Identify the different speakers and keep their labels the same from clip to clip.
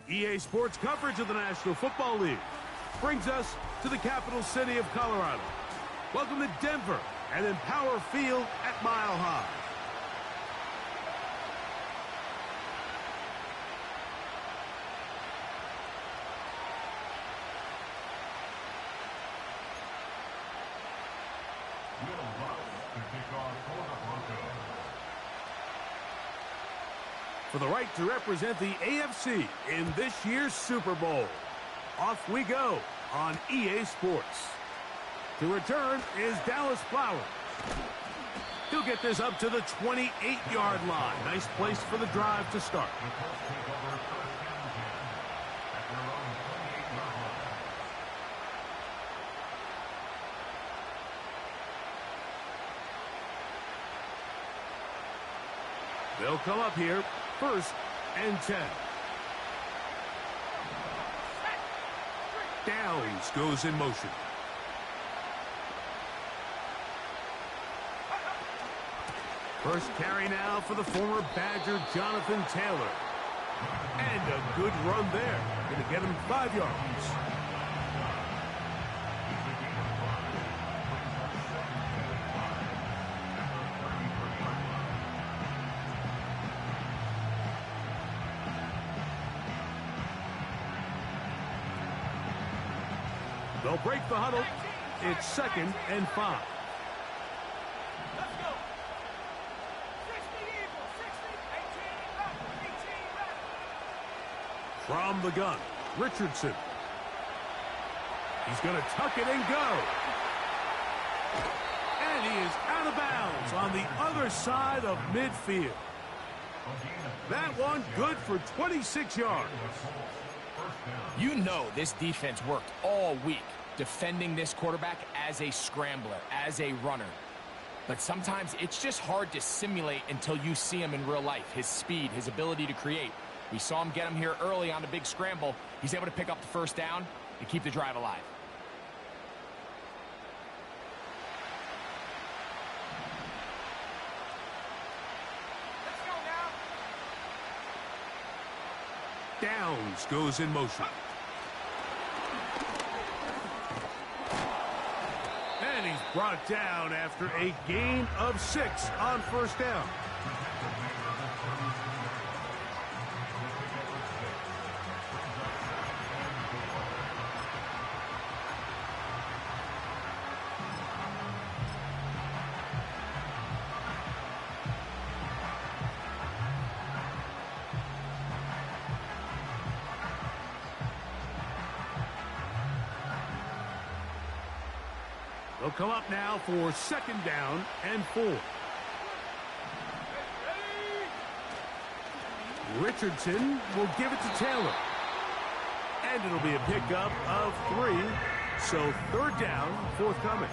Speaker 1: EA Sports coverage of the National Football League brings us to the capital city of Colorado. Welcome to Denver and Empower Field at Mile High. For the right to represent the AFC in this year's Super Bowl. Off we go on EA Sports. To return is Dallas Flowers. He'll get this up to the 28-yard line. Nice place for the drive to start. They'll come up here, 1st and 10. Downs goes in motion. First carry now for the former Badger Jonathan Taylor. And a good run there. Going to get him 5 yards. They'll break the huddle. It's 2nd and 5. From the gun, Richardson. He's going to tuck it and go. And he is out of bounds on the other side of midfield. That one good for 26 yards.
Speaker 2: You know this defense worked all week defending this quarterback as a scrambler, as a runner. But sometimes it's just hard to simulate until you see him in real life. His speed, his ability to create. We saw him get him here early on the big scramble. He's able to pick up the 1st down and keep the drive alive.
Speaker 1: Downs goes in motion. And he's brought down after a gain of 6 on 1st down. They'll come up now for 2nd down and 4. Richardson will give it to Taylor. And it'll be a pickup of 3. So 3rd down, forthcoming.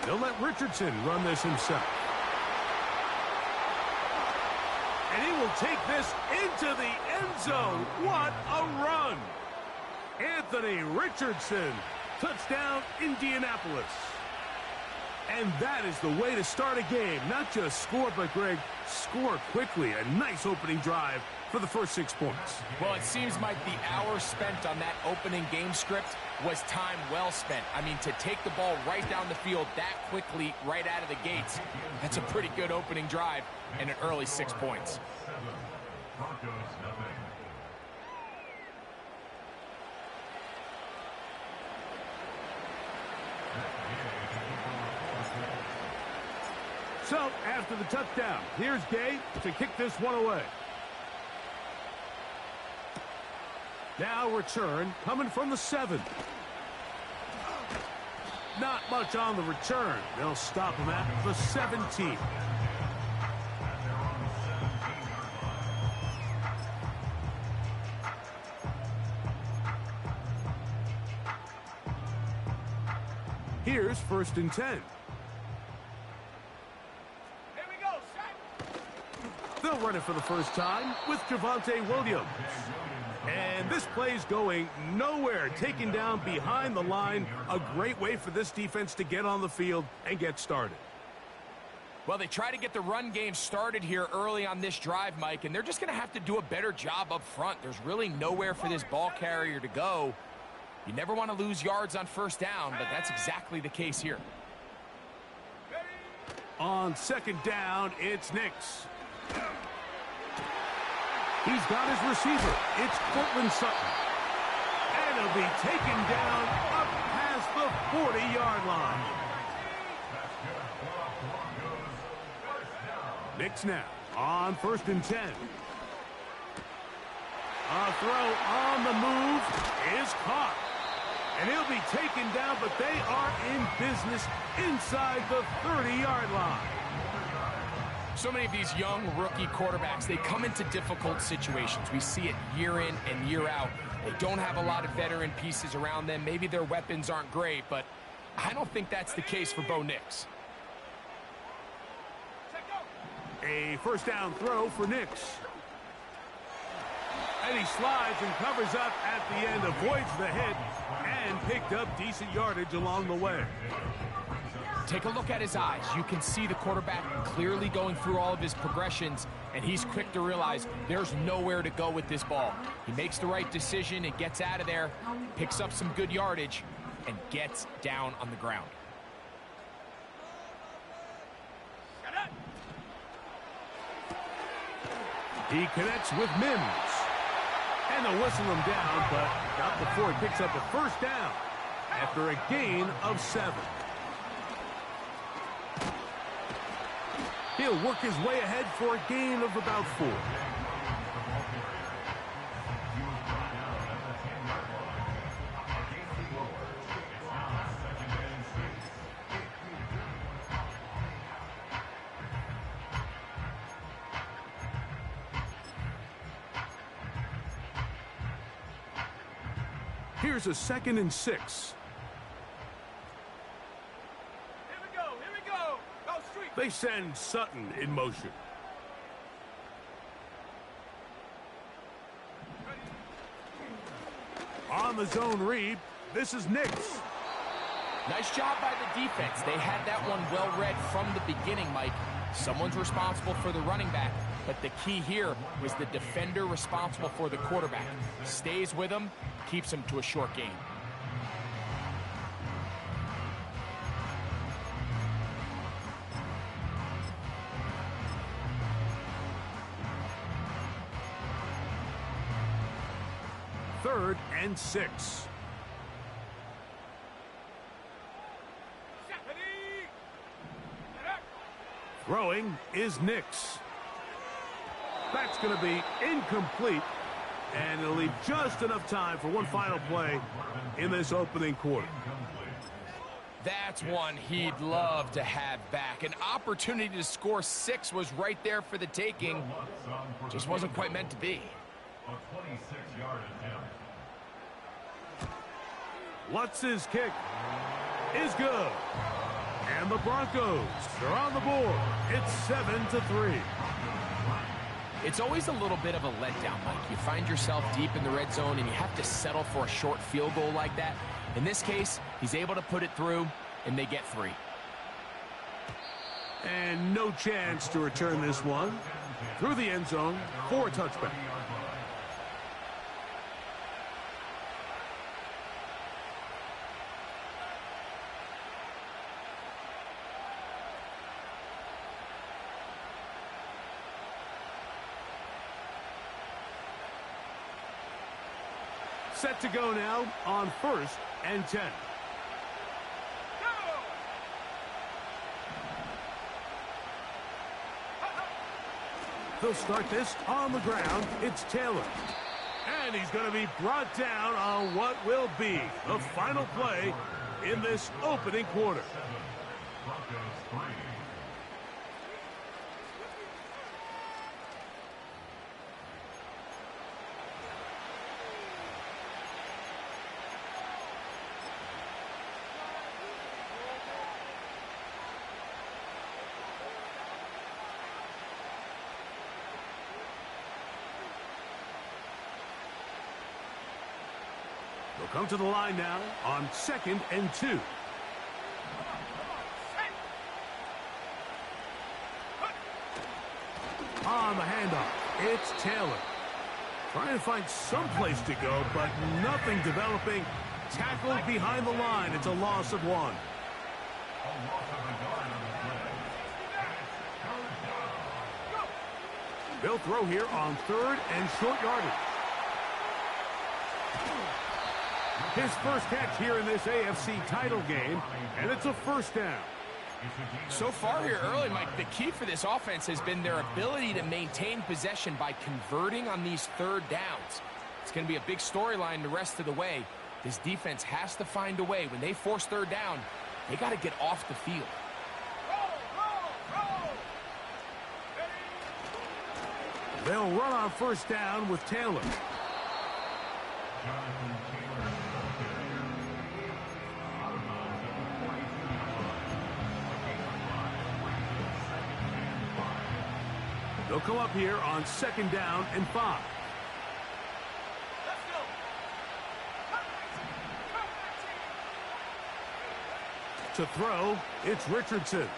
Speaker 1: They'll let Richardson run this himself. And he will take this into the end zone. What a run! Anthony Richardson, touchdown Indianapolis. And that is the way to start a game. Not just score, but Greg, score quickly. A nice opening drive for the first 6 points.
Speaker 2: Well, it seems like the hour spent on that opening game script was time well spent. I mean, to take the ball right down the field that quickly, right out of the gates, that's a pretty good opening drive and an early 6 points.
Speaker 1: So, after the touchdown, here's Gay to kick this one away. Now return coming from the 7. Not much on the return. They'll stop him at the 17. Here's 1st and 10.
Speaker 3: Here we go, set.
Speaker 1: They'll run it for the first time with Javonte Williams. And this play's going nowhere, taken down behind the line. A great way for this defense to get on the field and get started.
Speaker 2: Well, they try to get the run game started here early on this drive, Mike, and they're just going to have to do a better job up front. There's really nowhere for this ball carrier to go. You never want to lose yards on 1st down, but that's exactly the case here.
Speaker 1: On 2nd down, it's Nix. He's got his receiver. It's Cortland Sutton. And he'll be taken down up past the 40-yard line. Nix now on 1st and 10. A throw on the move is caught. And he'll be taken down, but they are in business inside the 30-yard line.
Speaker 2: So many of these young rookie quarterbacks, they come into difficult situations. We see it year in and year out. They don't have a lot of veteran pieces around them. Maybe their weapons aren't great, but I don't think that's the case for Bo Nix.
Speaker 1: A 1st down throw for Nix. And he slides and covers up at the end, avoids the hit, and picked up decent yardage along the way.
Speaker 2: Take a look at his eyes. You can see the quarterback clearly going through all of his progressions, and he's quick to realize there's nowhere to go with this ball. He makes the right decision and gets out of there, picks up some good yardage, and gets down on the ground.
Speaker 1: He connects with Mims. And they'll whistle him down, but not before he picks up a 1st down after a gain of 7. He'll work his way ahead for a gain of about 4. Here's a 2nd and 6.
Speaker 3: Here we go. Go street.
Speaker 1: They send Sutton in motion. On the zone read, this is Nix.
Speaker 2: Nice job by the defense. They had that one well read from the beginning, Mike. Someone's responsible for the running back, but the key here was the defender responsible for the quarterback. Stays with him, keeps him to a short gain.
Speaker 1: Third and 6. Throwing is Nix. That's going to be incomplete, and it'll leave just enough time for one final play in this opening quarter.
Speaker 2: That's one he'd love to have back. An opportunity to score 6 was right there for the taking. Just wasn't quite meant to be.
Speaker 4: A 26-yard attempt.
Speaker 1: Lutz's kick is good. And the Broncos are on the board. It's 7-3.
Speaker 2: It's always a little bit of a letdown, Mike. You find yourself deep in the red zone and you have to settle for a short field goal like that. In this case, he's able to put it through, and they get 3.
Speaker 1: And no chance to return this one through the end zone for a touchback. Set to go now on 1st and 10. They'll start this on the ground. It's Taylor. And he's going to be brought down on what will be the final play in this opening quarter.
Speaker 4: Broncos 3.
Speaker 1: They'll come to the line now on 2nd and 2. On the handoff, it's Taylor. Trying to find some place to go, but nothing developing. Tackled behind the line. It's a loss of 1. They'll throw here on 3rd and short yardage. His first catch here in this AFC title game, and it's a first down.
Speaker 2: So far here early, Mike, the key for this offense has been their ability to maintain possession by converting on these 3rd downs. It's going to be a big storyline the rest of the way. This defense has to find a way. When they force 3rd down, they got to get off the field.
Speaker 1: They'll run on 1st down with Taylor. They'll come up here on 2nd down and 5. To throw, it's Richardson.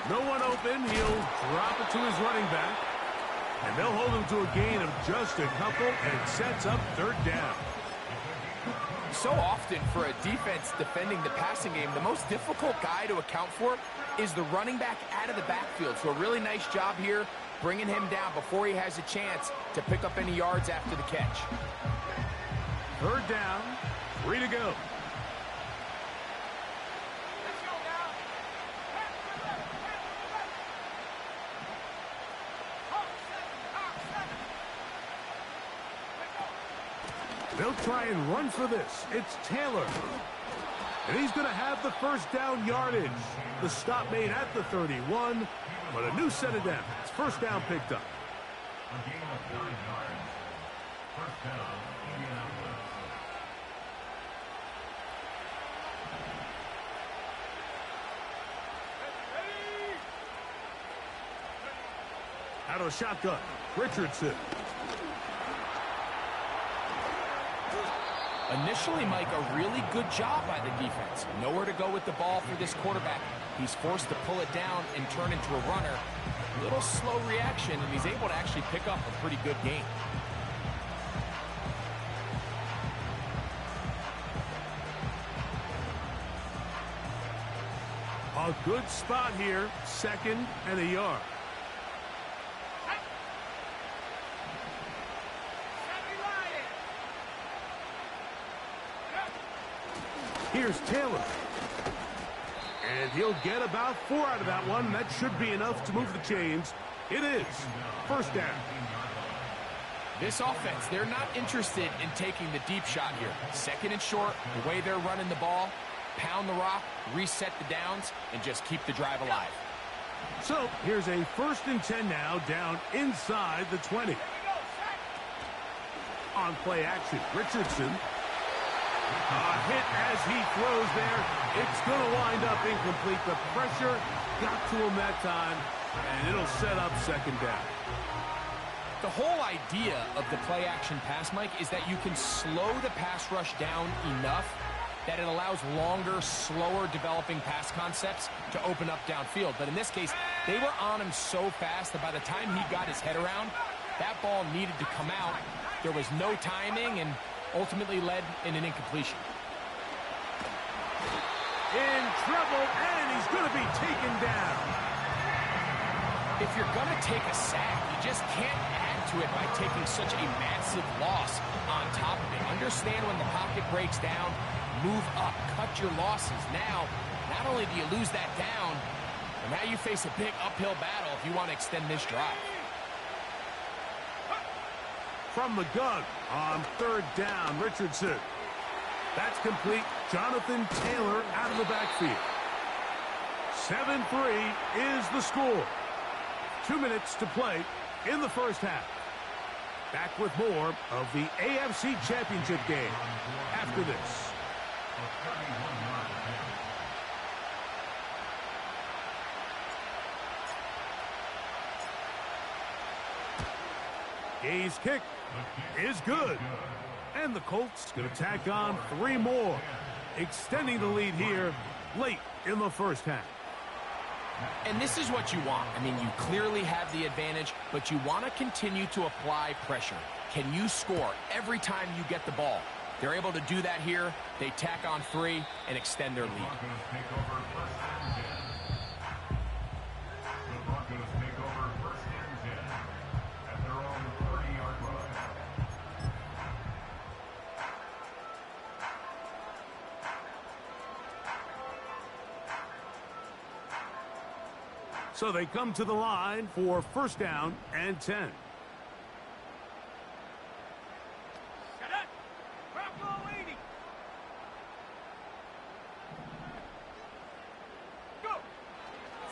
Speaker 1: No one open. He'll drop it to his running back. And they'll hold him to a gain of just a couple, and it sets up 3rd down.
Speaker 2: So often for a defense defending the passing game, the most difficult guy to account for is the running back out of the backfield. So a really nice job here bringing him down before he has a chance to pick up any yards after the catch.
Speaker 1: 3rd down, 3 to go. They'll try and run for this. It's Taylor. And he's going to have the 1st down yardage. The stop made at the 31, but a new set of downs. 1st down picked up.
Speaker 4: A gain of 9 yards. 1st down, Indianapolis.
Speaker 1: Out of shotgun, Richardson.
Speaker 2: Initially, Mike, a really good job by the defense. Nowhere to go with the ball for this quarterback. He's forced to pull it down and turn into a runner. A little slow reaction, and he's able to actually pick up a pretty good gain.
Speaker 1: A good spot here, 2nd and a yard. Here's Taylor. And he'll get about 4 out of that one. That should be enough to move the chains. It is 1st down.
Speaker 2: This offense, they're not interested in taking the deep shot here. 2nd and short, the way they're running the ball, pound the rock, reset the downs, and just keep the drive alive.
Speaker 1: So here's a 1st and 10 now, down inside the 20. On play action, Richardson. A hit as he throws there. It's going to wind up incomplete. The pressure got to him that time, and it'll set up 2nd down.
Speaker 2: The whole idea of the play action pass, Mike, is that you can slow the pass rush down enough that it allows longer, slower developing pass concepts to open up downfield. But in this case, they were on him so fast that by the time he got his head around, that ball needed to come out. There was no timing and ultimately led in an incompletion.
Speaker 1: In trouble, and he's going to be taken down.
Speaker 2: If you're going to take a sack, you just can't add to it by taking such a massive loss on top of it. Understand when the pocket breaks down, move up, cut your losses. Now, not only do you lose that down, but now you face a big uphill battle if you want to extend this drive.
Speaker 1: From the gun on 3rd down, Richardson. That's complete. Jonathan Taylor out of the backfield. 7-3 is the score. 2 minutes to play in the 1st half. Back with more of the AFC Championship game after this. Gay's kick is good. And the Colts going to tack on 3 more, extending the lead here late in the first half.
Speaker 2: And this is what you want. I mean, you clearly have the advantage, but you want to continue to apply pressure. Can you score every time you get the ball? They're able to do that here. They tack on 3 and extend their lead.
Speaker 1: So they come to the line for first down and 10.
Speaker 3: Set it. Bronco 80. Go.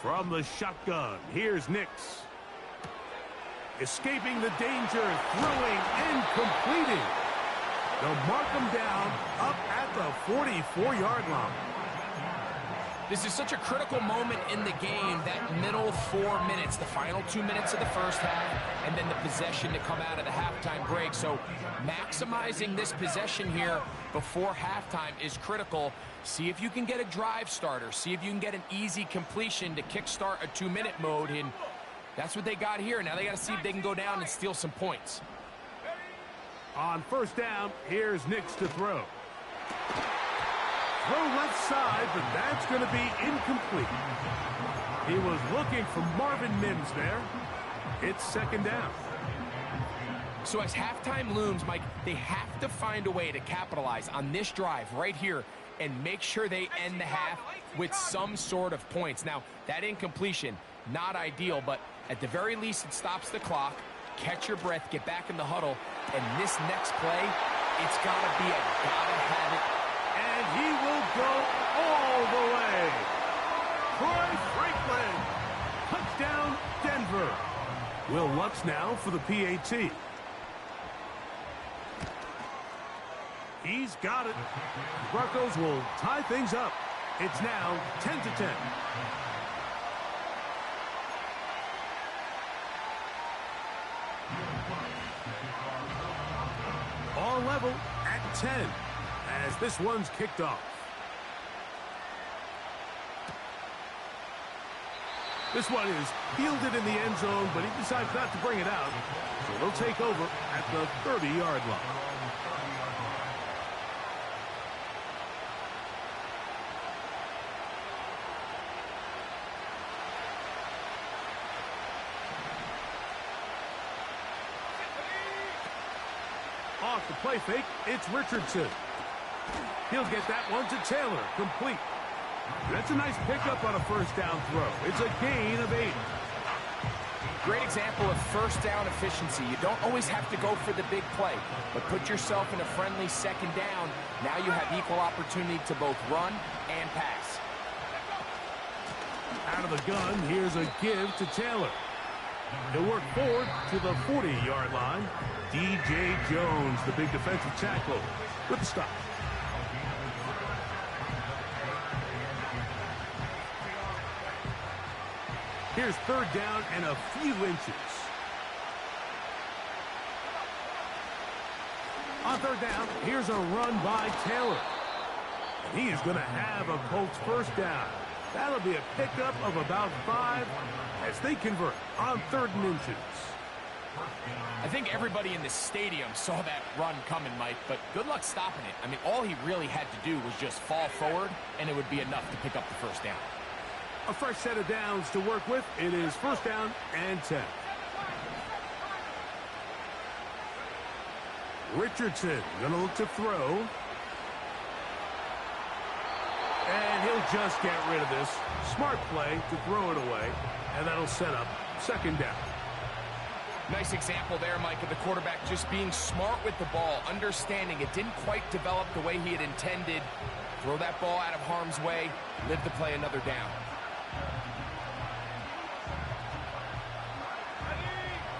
Speaker 1: From the shotgun, here's Nix. Escaping the danger, throwing and completing. They'll mark him down up at the 44-yard line.
Speaker 2: This is such a critical moment in the game, that middle 4 minutes, the final 2 minutes of the first half, and then the possession to come out of the halftime break. So maximizing this possession here before halftime is critical. See if you can get a drive starter. See if you can get an easy completion to kickstart a 2-minute mode, and that's what they got here. Now they got to see if they can go down and steal some points.
Speaker 1: On first down, here's Nix to throw. Throw left side, but that's going to be incomplete. He was looking for Marvin Mims there. It's second down.
Speaker 2: So as halftime looms, Mike, they have to find a way to capitalize on this drive right here and make sure they end the half with some sort of points. Now, that incompletion, not ideal, but at the very least it stops the clock. Catch your breath, get back in the huddle, and this next play, it's got to be a gotta-have-it.
Speaker 1: And he will go all the way. Troy Franklin. Touchdown, Denver. Will Lutz now for the PAT. He's got it. Broncos will tie things up. It's now 10-10. All level at 10. As this one's kicked off. This one is fielded in the end zone, but he decides not to bring it out. So they'll take over at the 30-yard line. Off the play fake, it's Richardson. He'll get that one to Taylor, complete. That's a nice pickup on a first down throw. It's a gain of 8.
Speaker 2: Great example of first down efficiency. You don't always have to go for the big play, but put yourself in a friendly second down. Now you have equal opportunity to both run and pass.
Speaker 1: Out of the gun, here's a give to Taylor. He'll work forward to the 40-yard line. DJ Jones, the big defensive tackle, with the stop. Here's third down and a few inches. On third down, here's a run by Taylor. And he is going to have a Colts first down. That'll be a pickup of about 5 as they convert on 3rd and inches.
Speaker 2: I think everybody in the stadium saw that run coming, Mike, but good luck stopping it. I mean, all he really had to do was just fall forward, and it would be enough to pick up the first down.
Speaker 1: A fresh set of downs to work with. It is first down and 10. Richardson going to look to throw. And he'll just get rid of this. Smart play to throw it away. And that'll set up second down.
Speaker 2: Nice example there, Mike, of the quarterback just being smart with the ball, understanding it didn't quite develop the way he had intended. Throw that ball out of harm's way, live to play another down.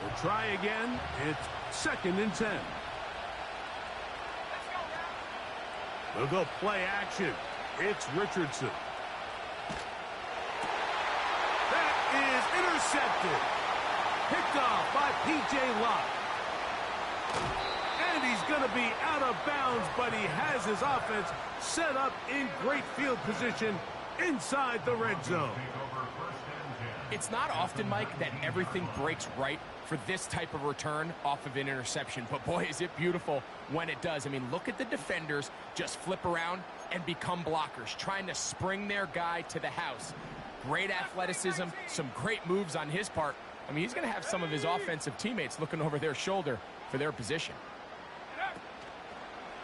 Speaker 1: We'll try again. It's 2nd and 10. We'll go play action. It's Richardson. That is intercepted. Picked off by P.J. Locke. And he's going to be out of bounds, but he has his offense set up in great field position inside the red zone.
Speaker 2: It's not often, Mike, that everything breaks right for this type of return off of an interception. But, boy, is it beautiful when it does. I mean, look at the defenders just flip around and become blockers, trying to spring their guy to the house. Great athleticism, some great moves on his part. I mean, he's going to have some of his offensive teammates looking over their shoulder for their position.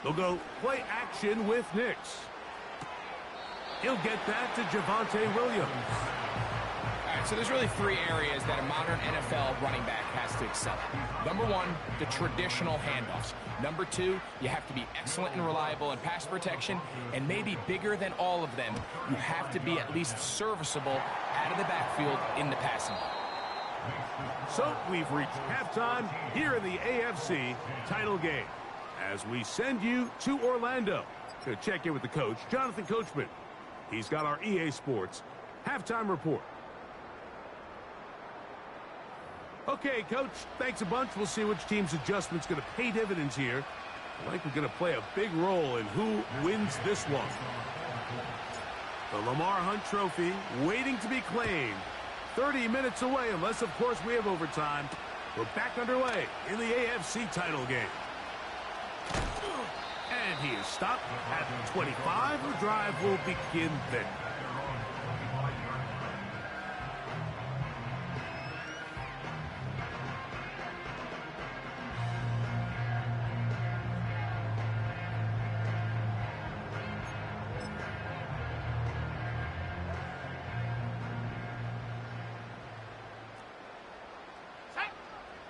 Speaker 1: They'll go play action with Nix. He'll get that to Javonte Williams.
Speaker 2: All right, so there's really three areas that a modern NFL running back has to excel at. Number one, the traditional handoffs. Number two, you have to be excellent and reliable in pass protection. And maybe bigger than all of them, you have to be at least serviceable out of the backfield in the passing game.
Speaker 1: So we've reached halftime here in the AFC title game. As we send you to Orlando to check in with the coach, Jonathan Coachman. He's got our EA Sports halftime report. Okay, Coach, thanks a bunch. We'll see which team's adjustment's going to pay dividends here. I think we're going to play a big role in who wins this one. The Lamar Hunt Trophy waiting to be claimed. 30 minutes away, unless, of course, we have overtime. We're back underway in the AFC title game. And he is stopped at 25. The drive will begin then.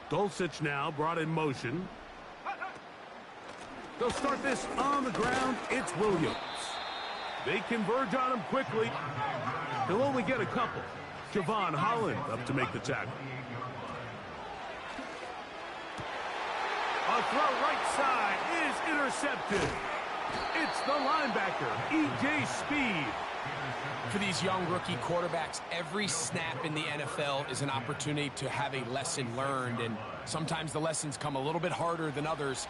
Speaker 1: Dulcich now brought in motion. They'll start this on the ground. It's Williams. They converge on him quickly. He'll only get a couple. Javon Holland up to make the tackle. A throw right side is intercepted. It's the linebacker, E.J. Speed.
Speaker 2: For these young rookie quarterbacks, every snap in the NFL is an opportunity to have a lesson learned, and sometimes the lessons come a little bit harder than others.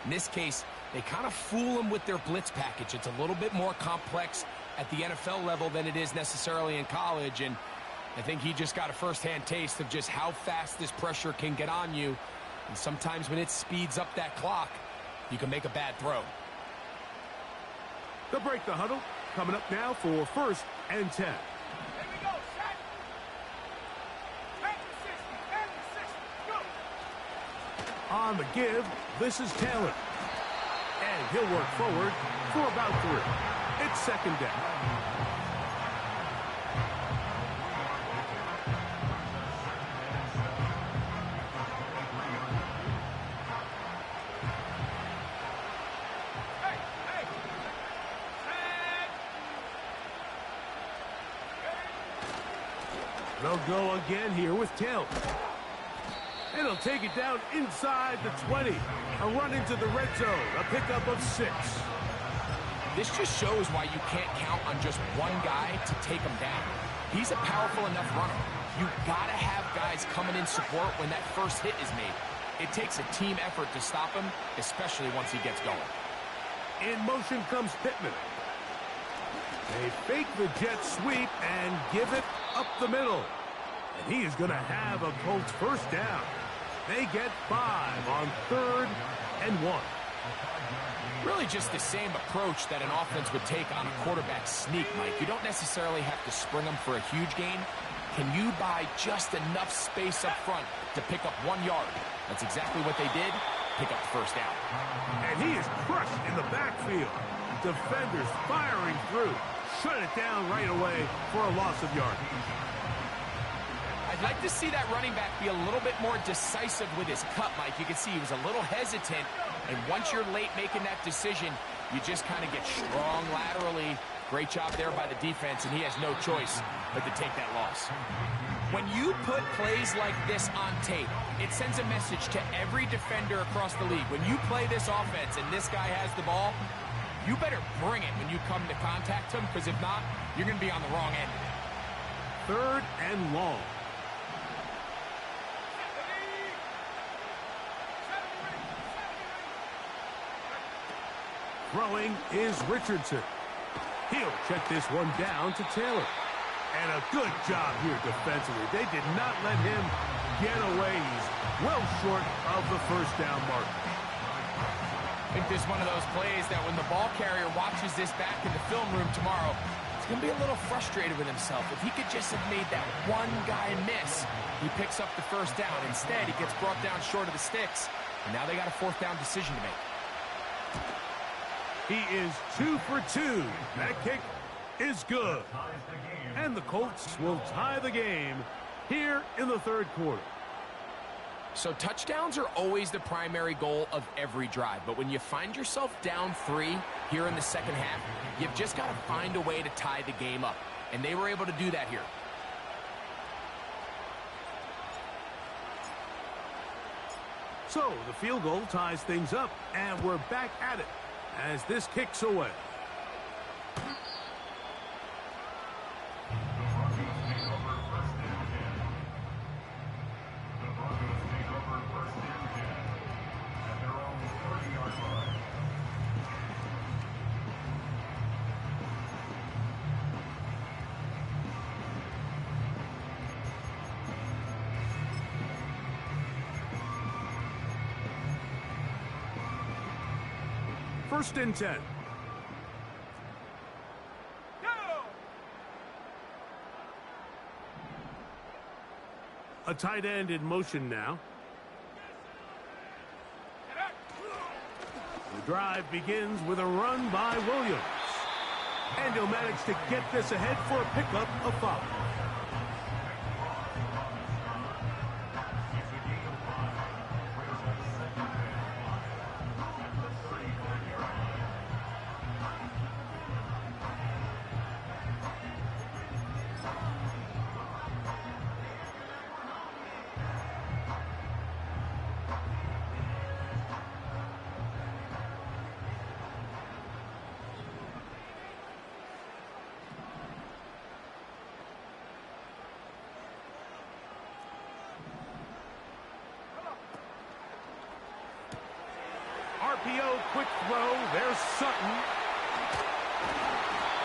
Speaker 2: In this case, they kind of fool them with their blitz package. It's a little bit more complex at the NFL level than it is necessarily in college, and I think he just got a first-hand taste of just how fast this pressure can get on you, and sometimes when it speeds up that clock, you can make a bad throw.
Speaker 1: They'll break the huddle. Coming up now for 1st and 10.
Speaker 3: Here we go, set. Back to 60, go.
Speaker 1: On the give, this is Taylor. And he'll work forward for about 3. It's 2nd down. They'll go again here with Taylor. And he'll take it down inside the 20. A run into the red zone. A pickup of 6.
Speaker 2: This just shows why you can't count on just one guy to take him down. He's a powerful enough runner. You gotta have guys coming in support when that first hit is made. It takes a team effort to stop him, especially once he gets going.
Speaker 1: In motion comes Pittman. They fake the jet sweep and give it up the middle. And he is going to have a Colts first down. They get 5 on 3rd and 1.
Speaker 2: Really just the same approach that an offense would take on a quarterback sneak, Mike. You don't necessarily have to spring them for a huge gain. Can you buy just enough space up front to pick up 1 yard? That's exactly what they did. Pick up the first down.
Speaker 1: And he is crushed in the backfield. Defenders firing through. Shut it down right away for a loss of yardage.
Speaker 2: I'd like to see that running back be a little bit more decisive with his cut, Mike. You can see he was a little hesitant, and once you're late making that decision, you just kind of get strong laterally. Great job there by the defense, and he has no choice but to take that loss. When you put plays like this on tape, it sends a message to every defender across the league. When you play this offense and this guy has the ball, you better bring it when you come to contact him, because if not, you're going to be on the wrong end of it.
Speaker 1: 3rd and long. Throwing is Richardson. He'll check this one down to Taylor. And a good job here defensively. They did not let him get away. He's well short of the first down mark.
Speaker 2: I think this is one of those plays that when the ball carrier watches this back in the film room tomorrow, he's going to be a little frustrated with himself. If he could just have made that one guy miss, he picks up the first down. Instead, he gets brought down short of the sticks, and now they got a fourth down decision to make.
Speaker 1: He is 2 for 2. That kick is good. And the Colts will tie the game here in the third quarter.
Speaker 2: So touchdowns are always the primary goal of every drive. But when you find yourself down 3 here in the second half, you've just got to find a way to tie the game up. And they were able to do that here.
Speaker 1: So the field goal ties things up, and we're back at it as this kicks away. First and 10. A tight end in motion now. The drive begins with a run by Williams. And he'll manage to get this ahead for a pickup of 5. RPO, quick throw. There's Sutton.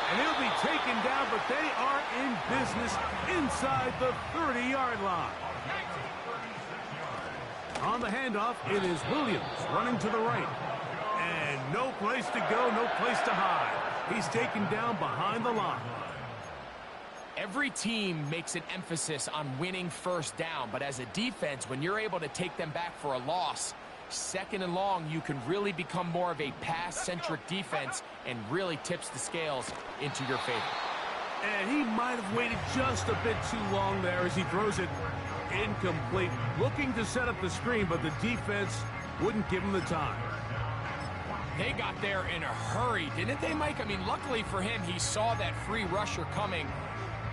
Speaker 1: And he'll be taken down, but they are in business inside the 30-yard line. On the handoff, it is Williams running to the right. And no place to go, no place to hide. He's taken down behind the line.
Speaker 2: Every team makes an emphasis on winning first down, but as a defense, when you're able to take them back for a loss, second and long, you can really become more of a pass-centric defense and really tips the scales into your favor.
Speaker 1: And he might have waited just a bit too long there as he throws it incomplete. Looking to set up the screen, but the defense wouldn't give him the time.
Speaker 2: They got there in a hurry, didn't they, Mike? I mean, luckily for him, he saw that free rusher coming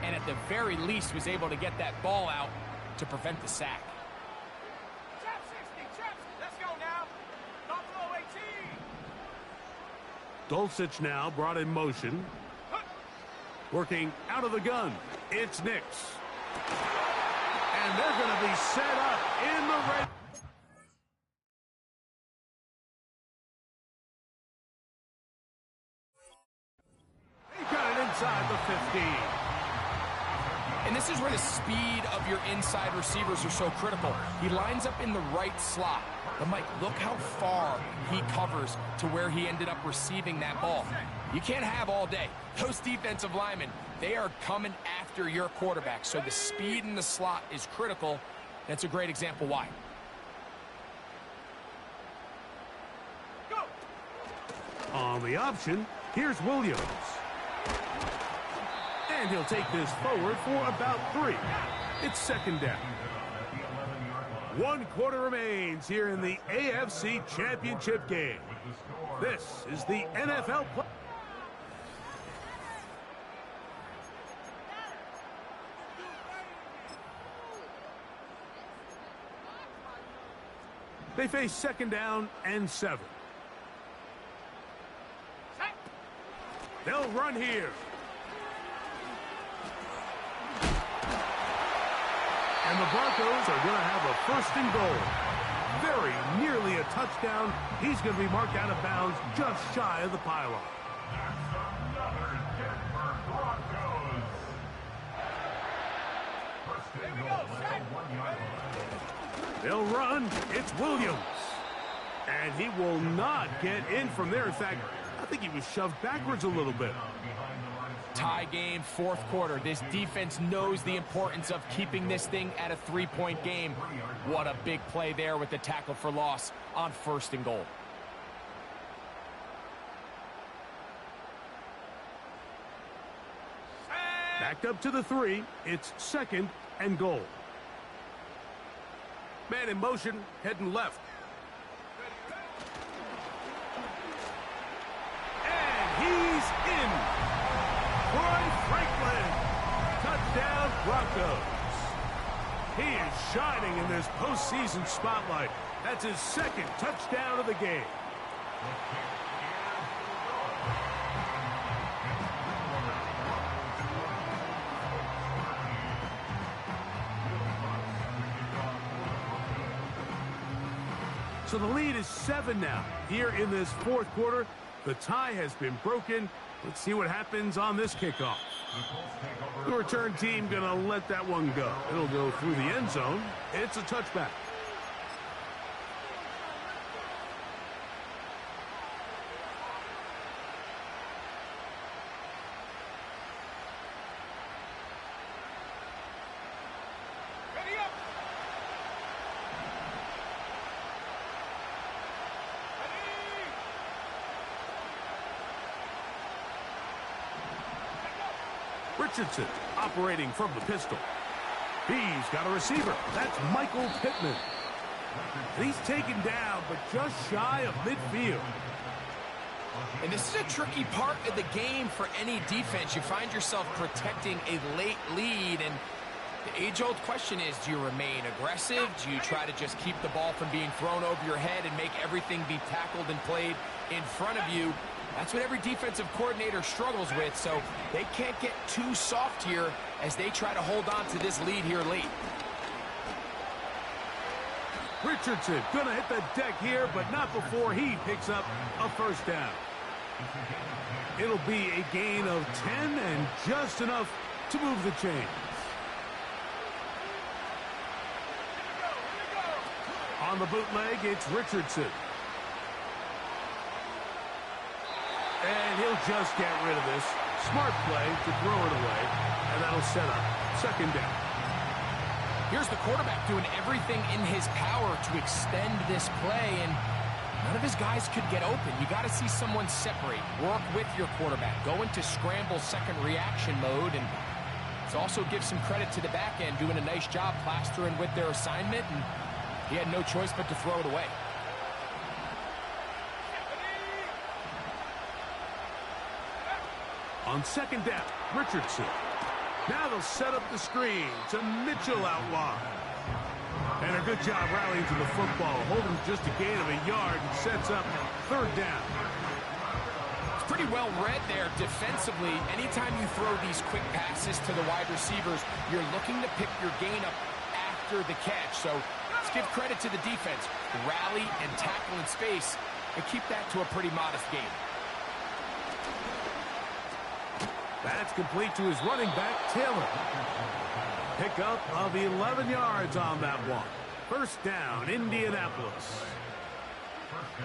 Speaker 2: and at the very least was able to get that ball out to prevent the sack.
Speaker 1: Dulcich now brought in motion. Working out of the gun. It's Nix. And they're going to be set up in the red. He got it inside the 15.
Speaker 2: And this is where the speed of your inside receivers are so critical. He lines up in the right slot. But, Mike, look how far he covers to where he ended up receiving that ball. You can't have all day. Those defensive linemen, they are coming after your quarterback. So the speed in the slot is critical. That's a great example why.
Speaker 3: Go.
Speaker 1: On the option, here's Williams. And he'll take this forward for about 3. It's second down. 1 quarter remains here in the AFC Championship game. This is the NFL play. They face second down and 7. They'll run here. And the Broncos are going to have a first and goal. very nearly a touchdown. He's going to be marked out of bounds just shy of the pylon.
Speaker 4: That's another Denver Broncos. First and goal at the 1-yard line.
Speaker 1: They'll run. It's Williams. And he will not get in from there. In fact, I think he was shoved backwards a little bit.
Speaker 2: Tie game, fourth quarter. This defense knows the importance of keeping this thing at a 3-point game. What a big play there with the tackle for loss on first and goal.
Speaker 1: Back up to the 3. It's second and goal. Man in motion, heading left. And he's in. Troy Franklin. Touchdown Broncos. He is shining in this postseason spotlight. That's his second touchdown of the game. So the lead is 7 now. Here in this fourth quarter, the tie has been broken. Let's see what happens on this kickoff. The return team going to let that one go. It'll go through the end zone. It's a touchback. Richardson operating from the pistol. He's got a receiver. That's Michael Pittman. And he's taken down, but just shy of midfield.
Speaker 2: And this is a tricky part of the game for any defense. You find yourself protecting a late lead, and the age-old question is, do you remain aggressive? Do you try to just keep the ball from being thrown over your head and make everything be tackled and played in front of you? That's what every defensive coordinator struggles with, so they can't get too soft here as they try to hold on to this lead here late.
Speaker 1: Richardson gonna hit the deck here, but not before he picks up a first down. It'll be a gain of 10 and just enough to move the chains. On the bootleg, it's Richardson. And he'll just get rid of this. Smart play to throw it away, and that'll set up second down.
Speaker 2: Here's the quarterback doing everything in his power to extend this play, and none of his guys could get open. You got to see someone separate, work with your quarterback, go into scramble second reaction mode, and it also gives some credit to the back end doing a nice job plastering with their assignment, and he had no choice but to throw it away.
Speaker 1: On second down, Richardson. Now they'll set up the screen to Mitchell out wide. And a good job rallying to the football, holding just a gain of a yard and sets up third down.
Speaker 2: It's pretty well read there defensively. Anytime you throw these quick passes to the wide receivers, you're looking to pick your gain up after the catch. So let's give credit to the defense. Rally and tackle in space and keep that to a pretty modest gain.
Speaker 1: That's complete to his running back, Taylor. Pickup of 11 yards on that one. First down, Indianapolis.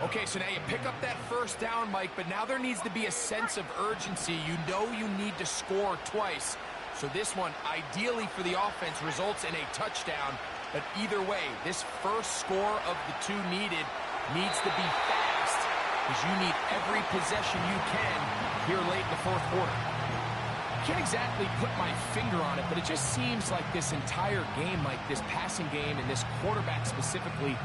Speaker 2: Okay, so now you pick up that first down, Mike, but now there needs to be a sense of urgency. You know you need to score twice. So this one, ideally for the offense, results in a touchdown. But either way, this first score of the two needed needs to be fast, because you need every possession you can here late in the fourth quarter. Can't exactly put my finger on it, but it just seems like this entire game, like this passing game and this quarterback specifically,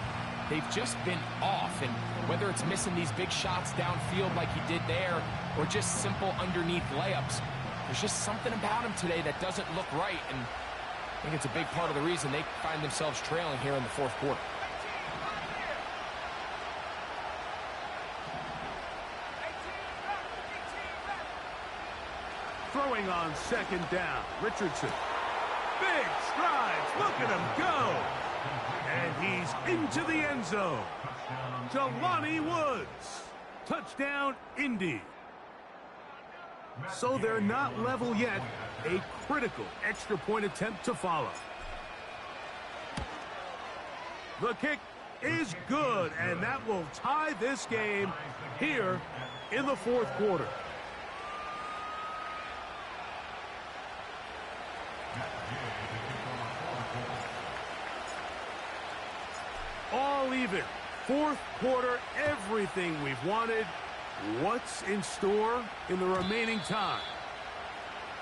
Speaker 2: they've just been off. And whether it's missing these big shots downfield like he did there or just simple underneath layups, there's just something about him today that doesn't look right. And I think it's a big part of the reason they find themselves trailing here in the fourth quarter.
Speaker 1: Throwing on second down, Richardson. Big strides, look at him go. And he's into the end zone. Jelani Woods. Touchdown, Indy. So they're not level yet. A critical extra point attempt to follow. The kick is good, and that will tie this game here in the fourth quarter. All even. Fourth quarter, everything we've wanted. What's in store in the remaining time?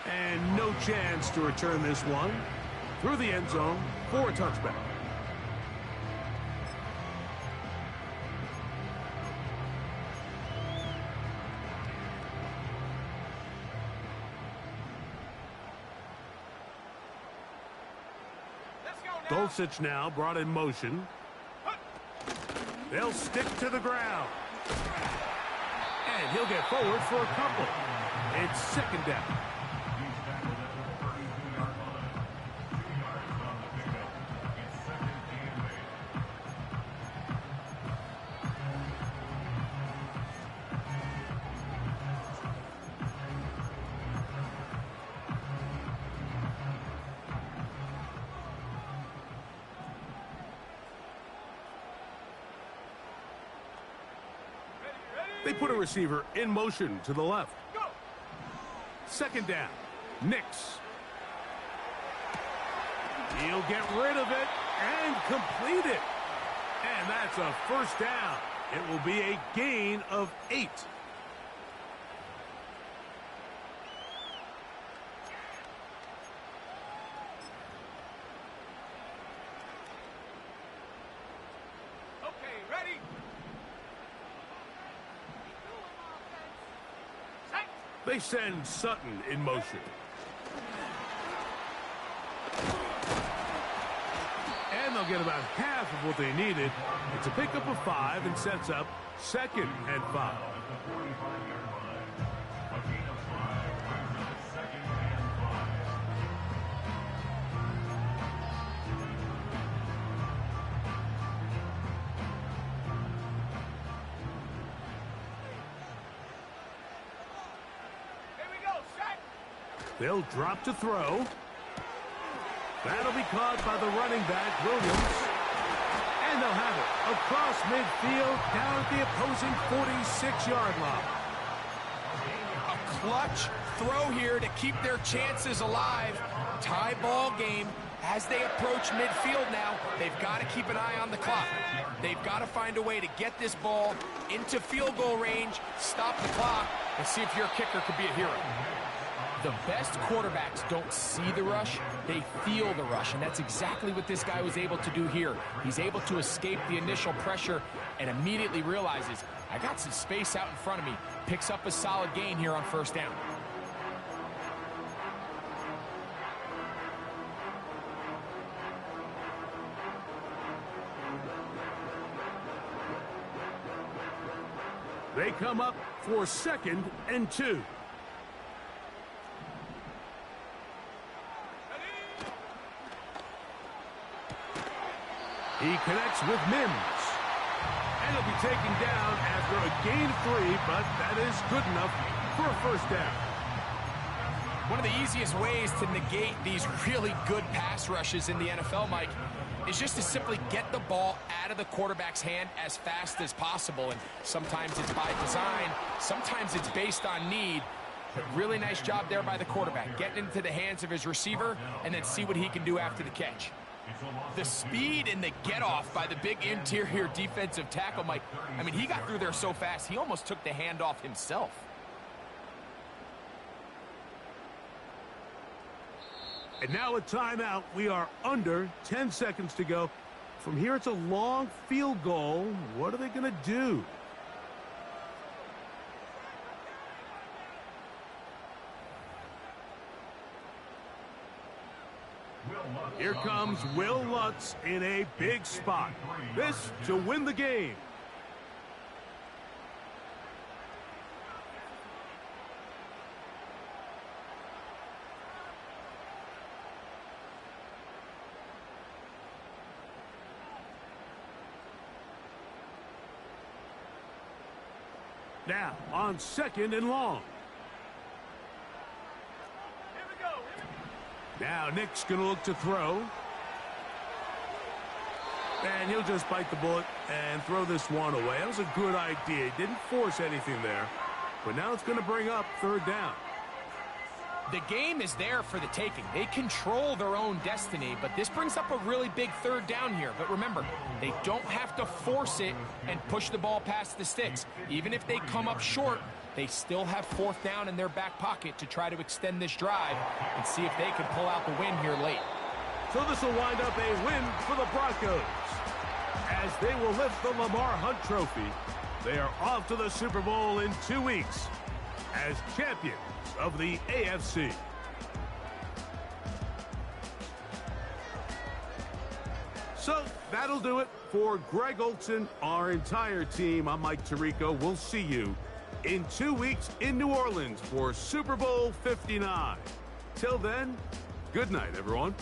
Speaker 1: And no chance to return this one through the end zone for a touchback. Dulcich now brought in motion. They'll stick to the ground. And he'll get forward for a couple. It's second down. They put a receiver in motion to the left.
Speaker 3: Go.
Speaker 1: Second down. Nix. He'll get rid of it and complete it. And that's a first down. It will be a gain of 8.
Speaker 3: Okay, ready?
Speaker 1: They send Sutton in motion. And they'll get about half of what they needed. It's a pickup of 5 and sets up second and 5. They'll drop to throw. That'll be caught by the running back, Williams. And they'll have it across midfield down at the opposing 46-yard line.
Speaker 2: A clutch throw here to keep their chances alive. Tie ball game. As they approach midfield now, they've got to keep an eye on the clock. They've got to find a way to get this ball into field goal range, stop the clock, and see if your kicker could be a hero. The best quarterbacks don't see the rush, they feel the rush, and that's exactly what this guy was able to do here. He's able to escape the initial pressure and immediately realizes, I got some space out in front of me. Picks up a solid gain here on first down.
Speaker 1: They come up for second and 2. He connects with Mims. And he'll be taken down after a gain of 3, but that is good enough for a first down.
Speaker 2: One of the easiest ways to negate these really good pass rushes in the NFL, Mike, is just to simply get the ball out of the quarterback's hand as fast as possible. And sometimes it's by design, sometimes it's based on need. But really nice job there by the quarterback, getting into the hands of his receiver and then see what he can do after the catch. The speed and the get-off by the big interior defensive tackle, Mike, I mean, he got through there so fast, he almost took the handoff himself.
Speaker 1: And now a timeout. We are under 10 seconds to go. From here, it's a long field goal. What are they going to do? Here comes Will Lutz in a big spot. This to win the game. Now on 2nd and long.
Speaker 3: Here we go.
Speaker 1: Now Nick's going to look to throw. And he'll just bite the bullet and throw this one away. That was a good idea. He didn't force anything there. But now it's going to bring up 3rd down.
Speaker 2: The game is there for the taking. They control their own destiny, but this brings up a really big 3rd down here. But remember, they don't have to force it and push the ball past the sticks. Even if they come up short, they still have 4th down in their back pocket to try to extend this drive and see if they can pull out the win here late.
Speaker 1: So this will wind up a win for the Broncos, as they will lift the Lamar Hunt Trophy. They are off to the Super Bowl in 2 weeks as champions of the AFC. So that'll do it for Greg Olson, our entire team. I'm Mike Tirico. We'll see you in 2 weeks in New Orleans for Super Bowl 59. Till then, good night, everyone.